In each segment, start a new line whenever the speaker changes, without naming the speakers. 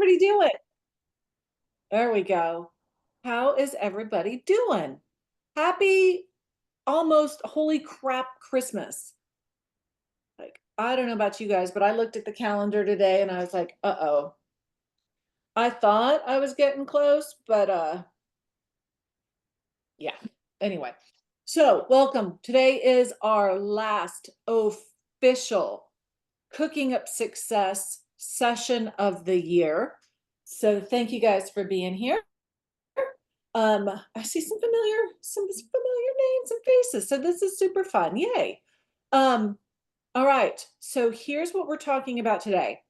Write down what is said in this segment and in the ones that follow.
everybody doing? There we go. How is everybody doing? Happy almost holy crap Christmas. Like, I don't know about you guys, but I looked at the calendar today and I was like, uh-oh. I thought I was getting close, but yeah. Anyway, so welcome. Today is our last official Cooking Up Success session of the year. So thank you guys for being here. I see some familiar names and faces. So this is super fun. Yay. All right. So here's what we're talking about today.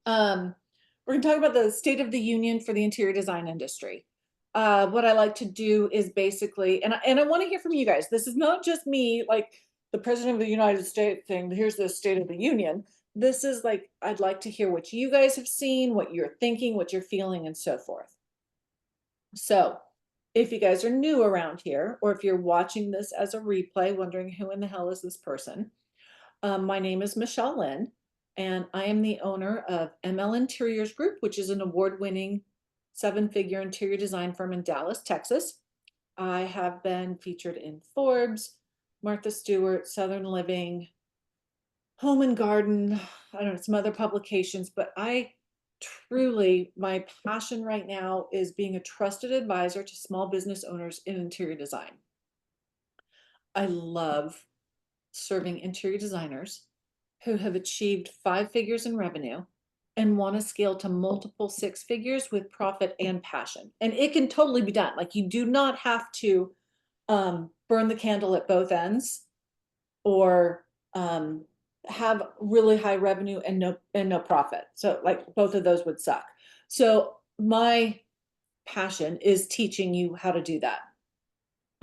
We're going to talk about the state of the union for the interior design industry. What I like to do is basically, and I want to hear from you guys. This is not just me, like the president of the United States thing. Here's the state of the union. This is like, I'd like to hear what you guys have seen, what you're thinking, what you're feeling, and so forth. So if you guys are new around here, or if you're watching this as a replay, wondering who in the hell is this person, my name is Michelle Lynn, and I am the owner of ML Interiors Group, which is an award-winning 7-figure interior design firm in Dallas, Texas. I have been featured in Forbes, Martha Stewart, Southern Living, Home and Garden, I don't know, some other publications, but I truly, my passion right now is being a trusted advisor to small business owners in interior design. I love serving interior designers who have achieved 5 figures in revenue and want to scale to multiple 6 figures with profit and passion. And it can totally be done. Like, you do not have to burn the candle at both ends, or have really high revenue and no profit. So like both of those would suck. So my passion is teaching you how to do that.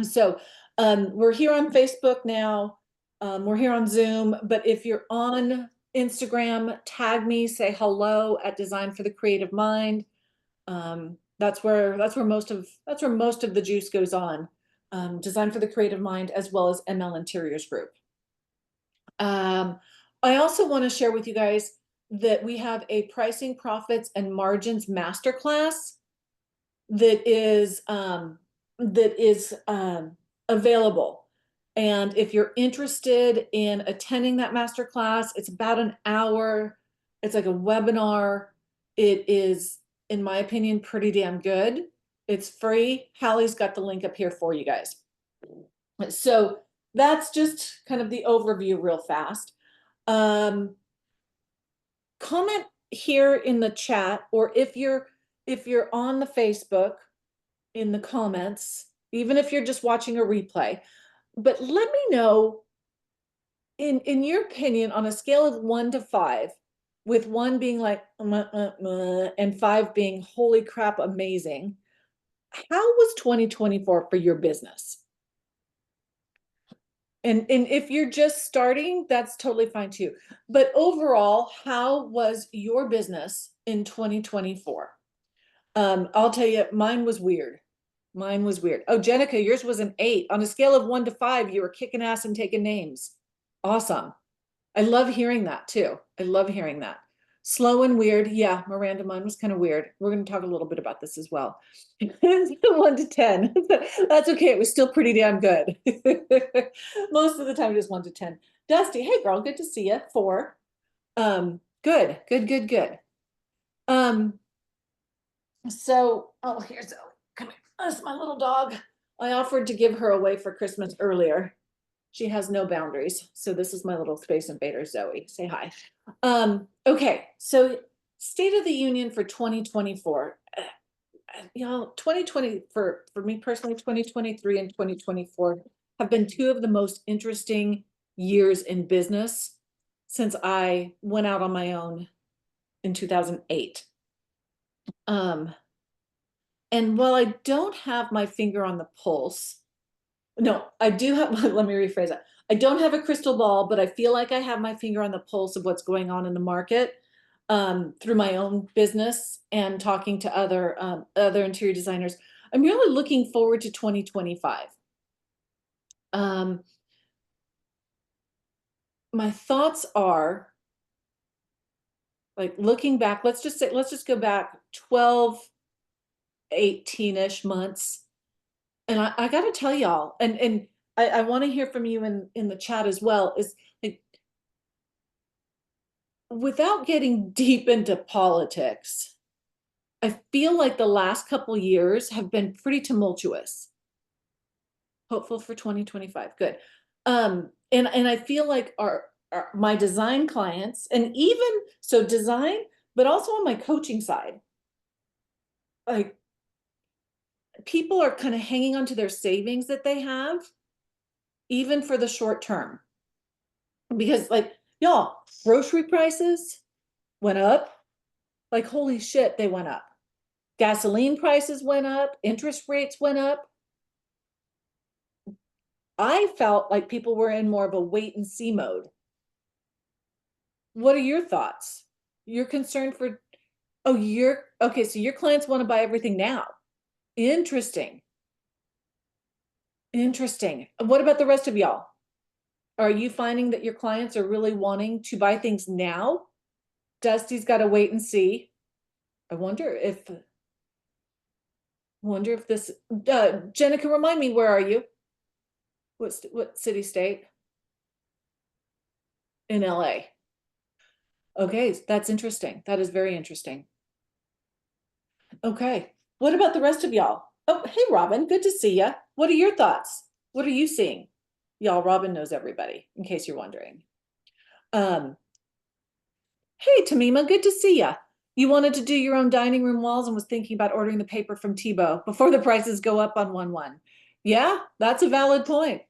So we're here on Facebook now. We're here on Zoom, but if you're on Instagram, tag me, say hello at Design for the Creative Mind. That's where most of the juice goes on. Design for the Creative Mind, as well as ML Interiors Group. I also want to share with you guys that we have a pricing, profits, and margins masterclass that is available. And if you're interested in attending that masterclass, it's about an hour. It's like a webinar. It is, in my opinion, pretty damn good. It's free. Hallie's got the link up here for you guys. So that's just kind of the overview real fast. Comment here in the chat, or if you're on the Facebook, in the comments, even if you're just watching a replay, but let me know in your opinion, on a scale of 1 to 5, with 1 being like and 5 being holy crap amazing, how was 2024 for your business? And if you're just starting, that's totally fine too. But overall, how was your business in 2024? I'll tell you, mine was weird. Mine was weird. Oh, Jenica, yours was an 8. On a scale of 1 to 5, you were kicking ass and taking names. Awesome. I love hearing that too. I love hearing that. Slow and weird. Yeah, Miranda, mine was kind of weird. We're going to talk a little bit about this as well. 1 to 10. That's okay. It was still pretty damn good. Most of the time it is 1 to 10. Dusty, hey girl, good to see you. 4. Good. So, oh, here's Zoe. Come here. That's my little dog. I offered to give her away for Christmas earlier. She has no boundaries. So this is my little space invader, Zoe. Say hi. Okay, so State of the Union for 2024. 2020 for me personally, 2023 and 2024 have been 2 of the most interesting years in business since I went out on my own in 2008. And while I don't have my finger on the pulse, no, I do have, let me rephrase that. I don't have a crystal ball, but I feel like I have my finger on the pulse of what's going on in the market through my own business and talking to other interior designers. I'm really looking forward to 2025. My thoughts are, Like looking back, let's just go back 12, 18-ish months. And I gotta tell y'all, and I want to hear from you in the chat as well, is like, without getting deep into politics, I feel like the last couple years have been pretty tumultuous. Hopeful for 2025. Good. And I feel like my design clients, and even so design, but also on my coaching side, like people are kind of hanging on to their savings that they have, even for the short term. Because like y'all, grocery prices went up. Like holy shit, they went up. Gasoline prices went up, interest rates went up. I felt like people were in more of a wait and see mode. What are your thoughts? You're concerned for, oh, you're okay. So your clients want to buy everything now. Interesting. Interesting. What about the rest of y'all? Are you finding that your clients are really wanting to buy things now? Dusty's got to wait and see. I wonder if this, Jenica, remind me, where are you? What city, state? In LA. Okay, that's interesting. That is very interesting. Okay. What about the rest of y'all? Oh, hey, Robin, good to see you. What are your thoughts? What are you seeing? Y'all, Robin knows everybody, in case you're wondering. Um, hey, Tamima, good to see you. You wanted to do your own dining room walls and was thinking about ordering the paper from Tebow before the prices go up on 1/1. Yeah, that's a valid point.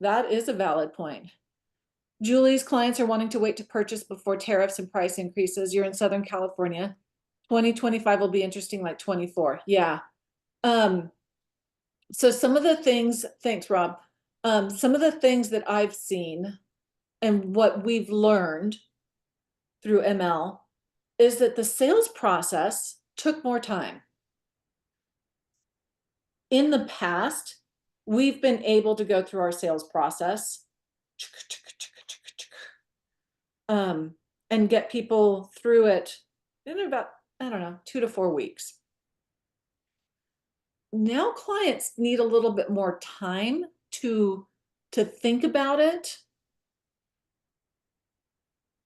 That is a valid point. Julie's clients are wanting to wait to purchase before tariffs and price increases. You're in Southern California. 2025 will be interesting like 24. Yeah. So some of the things, thanks, Rob. Some of the things that I've seen and what we've learned through ML is that the sales process took more time. In the past, we've been able to go through our sales process and get people through it in about, I don't know, 2 to 4 weeks. Now clients need a little bit more time to think about it,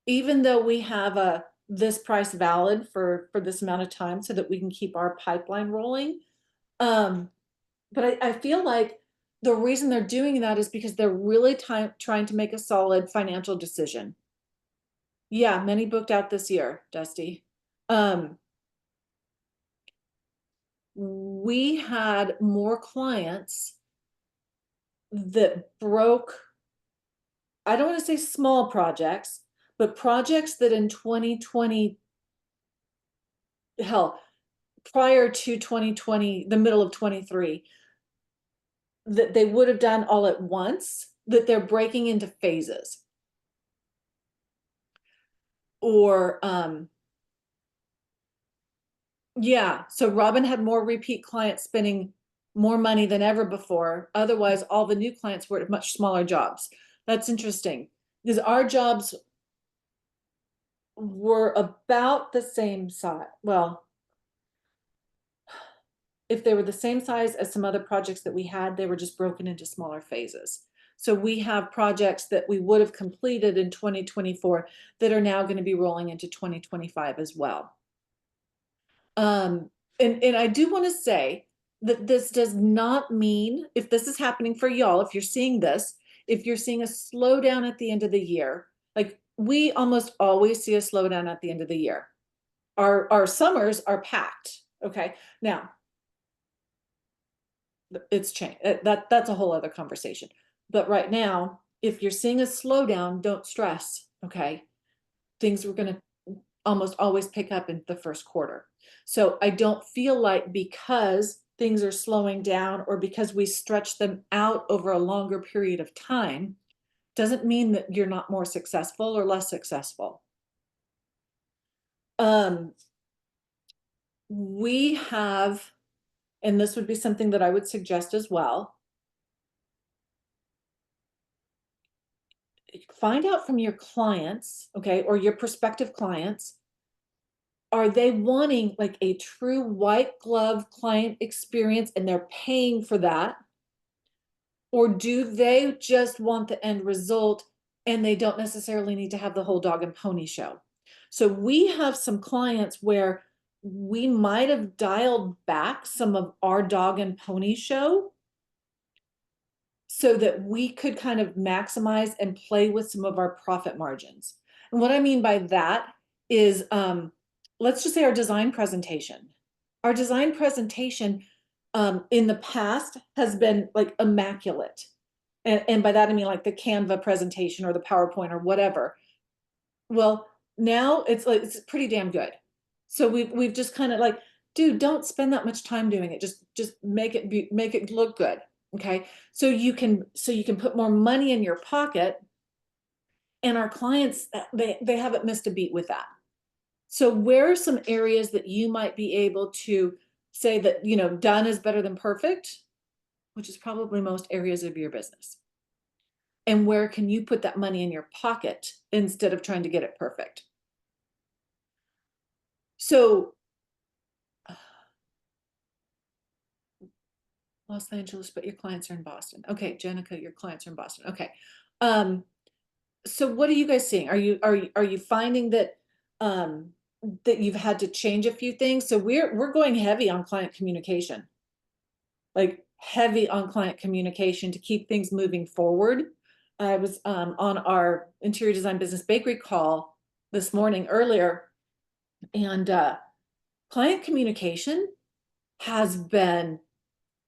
even though we have this price valid for this amount of time so that we can keep our pipeline rolling. But I feel like the reason they're doing that is because they're really trying to make a solid financial decision. Yeah, many booked out this year, Dusty. We had more clients that broke, I don't want to say small projects, but projects that in 2020, hell, prior to 2020, the middle of 23, that they would have done all at once, that they're breaking into phases. Or yeah, so Robin had more repeat clients spending more money than ever before. Otherwise, all the new clients were at much smaller jobs. That's interesting because our jobs were about the same size. Well, if they were the same size as some other projects that we had, they were just broken into smaller phases. So we have projects that we would have completed in 2024 that are now going to be rolling into 2025 as well. And I do want to say that this does not mean, if this is happening for y'all, if you're seeing this, if you're seeing a slowdown at the end of the year, like we almost always see a slowdown at the end of the year. Our summers are packed. Okay. Now it's changed. That's a whole other conversation. But right now, if you're seeing a slowdown, don't stress. Okay. Things are going to almost always pick up in the first quarter. So I don't feel like because things are slowing down or because we stretch them out over a longer period of time, doesn't mean that you're not more successful or less successful. We have, and this would be something that I would suggest as well, find out from your clients, okay, or your prospective clients, are they wanting like a true white glove client experience and they're paying for that? Or do they just want the end result and they don't necessarily need to have the whole dog and pony show? So we have some clients where we might have dialed back some of our dog and pony show so that we could kind of maximize and play with some of our profit margins. And what I mean by that is, let's just say our design presentation. Our design presentation in the past has been like immaculate. And by that I mean like the Canva presentation or the PowerPoint or whatever. Well, now it's like it's pretty damn good. So we've just kind of like, dude, don't spend that much time doing it. Just make it look good. Okay. So you can put more money in your pocket, and our clients they haven't missed a beat with that. So where are some areas that you might be able to say that, done is better than perfect, which is probably most areas of your business? And where can you put that money in your pocket instead of trying to get it perfect? So Los Angeles, but your clients are in Boston. Okay, Jenica, your clients are in Boston. Okay. So what are you guys seeing? Are you finding that that you've had to change a few things? So we're going heavy on client communication. Like heavy on client communication to keep things moving forward. I was on our interior design business bakery call this morning earlier, and client communication has been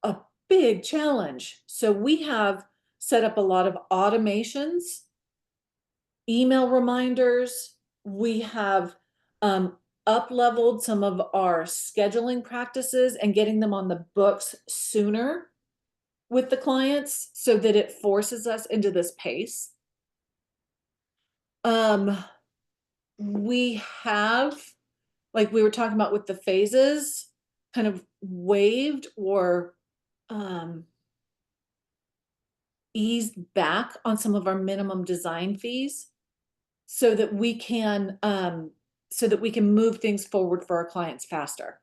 a big challenge. So we have set up a lot of automations, email reminders. We have up-leveled some of our scheduling practices and getting them on the books sooner with the clients so that it forces us into this pace. We have, like we were talking about with the phases, kind of waived or eased back on some of our minimum design fees so that we can move things forward for our clients faster.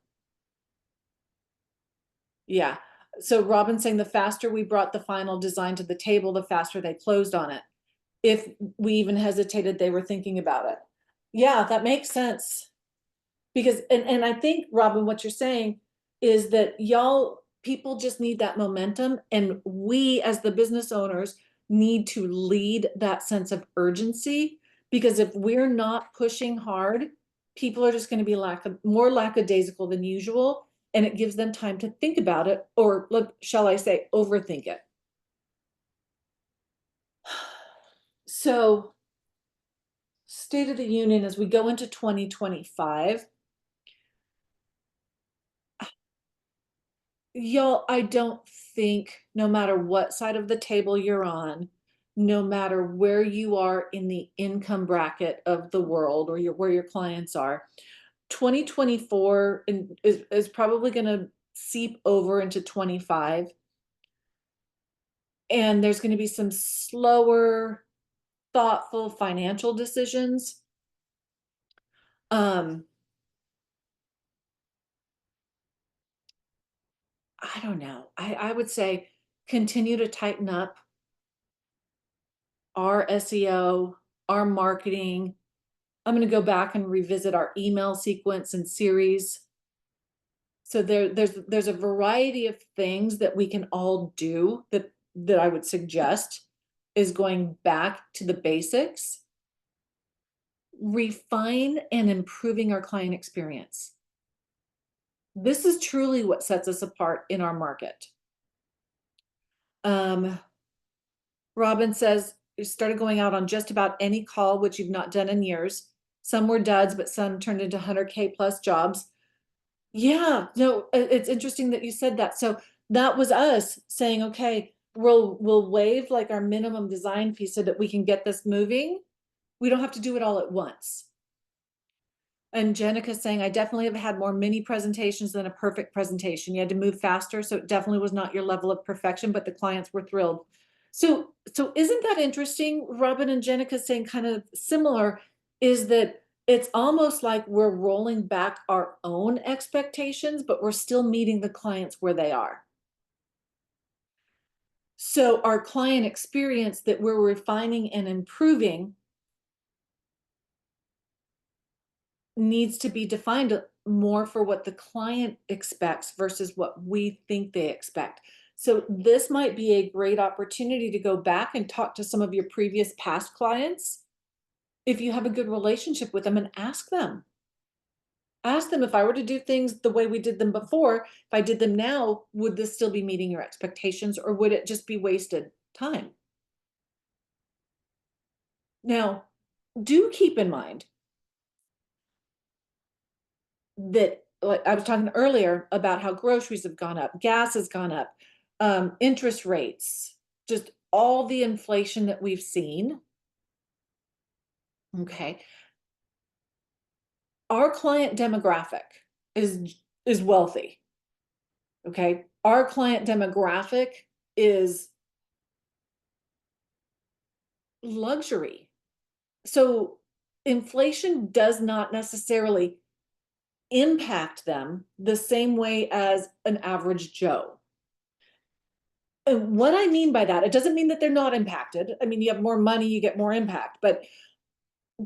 Yeah. So Robin's saying the faster we brought the final design to the table, the faster they closed on it. If we even hesitated, they were thinking about it. Yeah, that makes sense. Because, and I think, Robin, what you're saying is that people just need that momentum. And we, as the business owners, need to lead that sense of urgency. Because if we're not pushing hard, people are just going to be more lackadaisical than usual. And it gives them time to think about it, or shall I say, overthink it. So, State of the Union as we go into 2025. Y'all, I don't think no matter what side of the table you're on, no matter where you are in the income bracket of the world or where your clients are, 2024 is probably going to seep over into 25. And there's going to be some slower, thoughtful financial decisions. I don't know. I would say continue to tighten up our SEO, our marketing. I'm going to go back and revisit our email sequence and series. So there's a variety of things that we can all do that I would suggest is going back to the basics, refine and improving our client experience. This is truly what sets us apart in our market. Robin says, you started going out on just about any call, which you've not done in years. Some were duds, but some turned into 100K plus jobs. Yeah, no, it's interesting that you said that. So that was us saying, okay, we'll waive like our minimum design fee so that we can get this moving. We don't have to do it all at once. And Jenica's saying, I definitely have had more mini presentations than a perfect presentation. You had to move faster, so it definitely was not your level of perfection, but the clients were thrilled. So isn't that interesting? Robin and Jenica saying kind of similar is that it's almost like we're rolling back our own expectations, but we're still meeting the clients where they are. So our client experience that we're refining and improving needs to be defined more for what the client expects versus what we think they expect. So this might be a great opportunity to go back and talk to some of your previous past clients if you have a good relationship with them, and ask them, if I were to do things the way we did them before, if I did them now, would this still be meeting your expectations, or would it just be wasted time? Now, do keep in mind that, like I was talking earlier about how groceries have gone up, gas has gone up, interest rates, just all the inflation that we've seen. Okay. Our client demographic is wealthy. Okay. Our client demographic is luxury. So inflation does not necessarily impact them the same way as an average Joe. And what I mean by that, it doesn't mean that they're not impacted. I mean, you have more money, you get more impact, but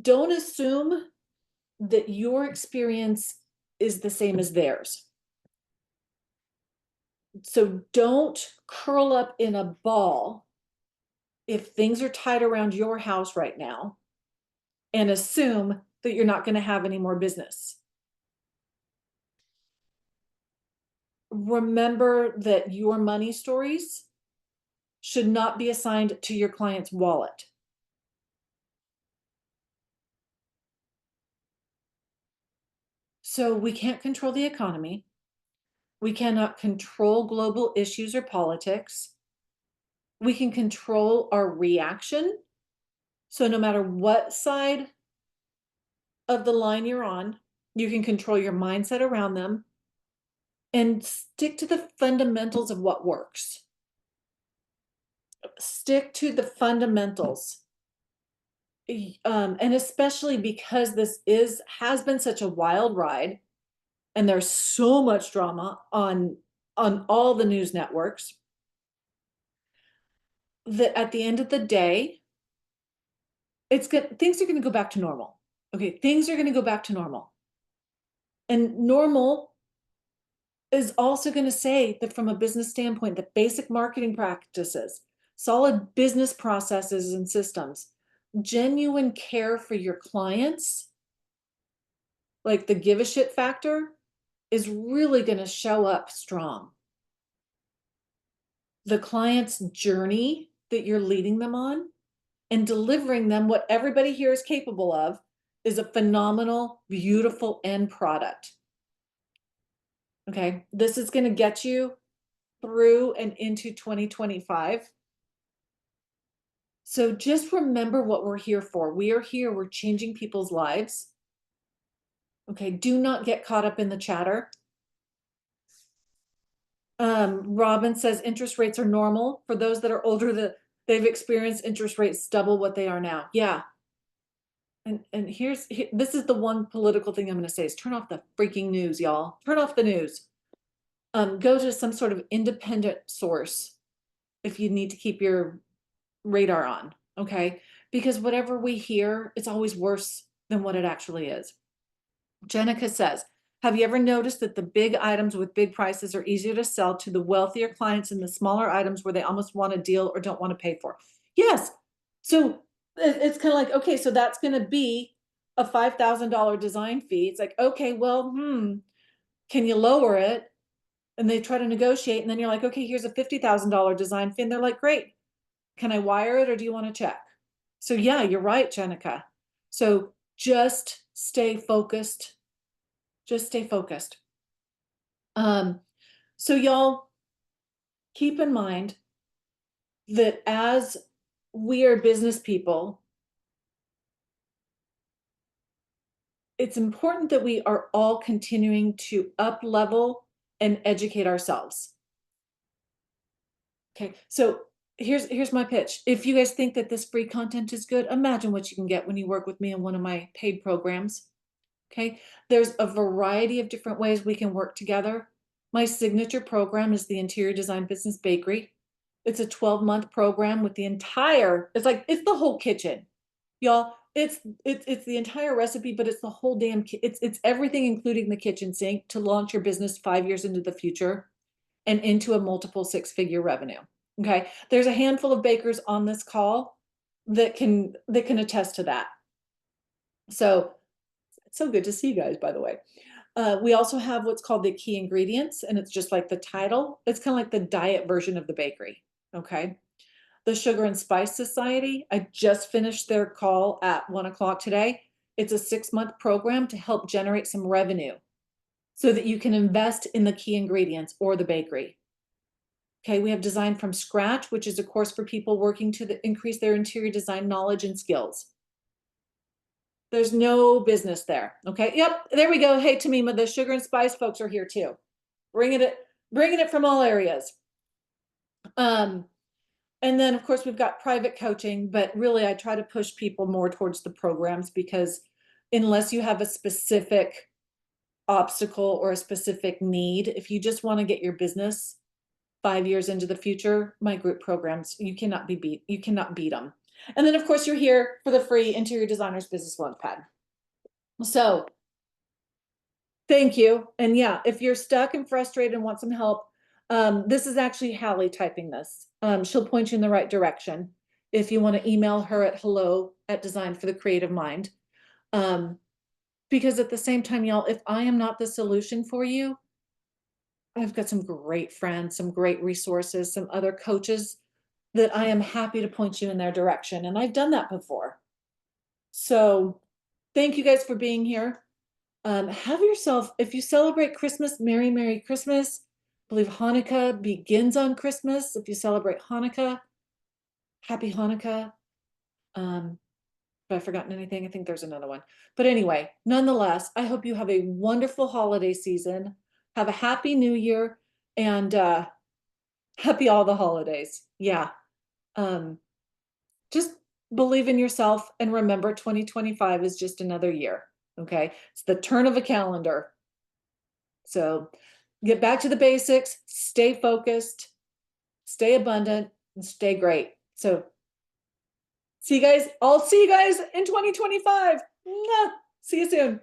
don't assume that your experience is the same as theirs. So don't curl up in a ball if things are tight around your house right now and assume that you're not going to have any more business. Remember that your money stories should not be assigned to your client's wallet. So we can't control the economy. We cannot control global issues or politics. We can control our reaction. So no matter what side of the line you're on, you can control your mindset around them and stick to the fundamentals of what works. Stick to the fundamentals. And especially because this has been such a wild ride, and there's so much drama on all the news networks, that at the end of the day, it's good. Things are going to go back to normal. Okay, things are going to go back to normal. And normal is also going to say that from a business standpoint, the basic marketing practices, solid business processes and systems, genuine care for your clients, like the give a shit factor, is really going to show up strong. The client's journey that you're leading them on and delivering them what everybody here is capable of is a phenomenal, beautiful end product. Okay, this is going to get you through and into 2025. So just remember what we're here for. We are here, we're changing people's lives. Okay, do not get caught up in the chatter. Robin says interest rates are normal. For those that are older, they've experienced interest rates double what they are now. Yeah. And this is the one political thing I'm going to say is turn off the freaking news, y'all. Turn off the news. Go to some sort of independent source if you need to keep your radar on, okay? Because whatever we hear, it's always worse than what it actually is. Jenica says, have you ever noticed that the big items with big prices are easier to sell to the wealthier clients than the smaller items where they almost want a deal or don't want to pay for? Yes. So it's kind of like, okay, so that's going to be a $5,000 design fee. It's like, okay, well, can you lower it? And they try to negotiate. And then you're like, okay, here's a $50,000 design fee. And they're like, great. Can I wire it or do you want to check? So yeah, you're right, Jenica. So just stay focused. Just stay focused. So y'all keep in mind that as we are business people, it's important that we are all continuing to up level and educate ourselves. Okay, so here's my pitch. If you guys think that this free content is good, imagine what you can get when you work with me in one of my paid programs. Okay, there's a variety of different ways we can work together. My signature program is the Interior Design Business Bakery. It's a 12-month program with the entire, it's the whole kitchen. Y'all, it's the entire recipe, but it's the whole damn it's everything including the kitchen sink to launch your business 5 years into the future and into a multiple six-figure revenue. Okay. There's a handful of bakers on this call that can attest to that. So it's so good to see you guys, by the way. We also have what's called the key ingredients, and it's just like the title. It's kind of like the diet version of the bakery. Okay. The Sugar and Spice Society, I just finished their call at 1 o'clock today. It's a 6-month program to help generate some revenue so that you can invest in the key ingredients or the bakery. Okay, we have Design from Scratch, which is a course for people working to increase their interior design knowledge and skills. There's no business there. Okay, yep, there we go. Hey, Tamima, the Sugar and Spice folks are here too. Bringing it from all areas. And then, of course, we've got private coaching, but really I try to push people more towards the programs because unless you have a specific obstacle or a specific need, if you just want to get your business 5 years into the future, my group programs, you cannot beat them. And then, of course, you're here for the free Interior Designers Business Launchpad. So thank you. And yeah, if you're stuck and frustrated and want some help, this is actually Hallie typing this. She'll point you in the right direction if you want to email her at hello@Design for the Creative Mind. Because at the same time, y'all, if I am not the solution for you, I've got some great friends, some great resources, some other coaches that I am happy to point you in their direction. And I've done that before. So thank you guys for being here. Have yourself, if you celebrate Christmas, Merry Christmas. I believe Hanukkah begins on Christmas. If you celebrate Hanukkah, Happy Hanukkah. Have I forgotten anything? I think there's another one. But anyway, nonetheless, I hope you have a wonderful holiday season. Have a happy new year and happy all the holidays. Yeah. Um, just believe in yourself and remember 2025 is just another year. Okay. It's the turn of a calendar. So get back to the basics, stay focused, stay abundant, and stay great. So see you guys. I'll see you guys in 2025. Mwah. See you soon.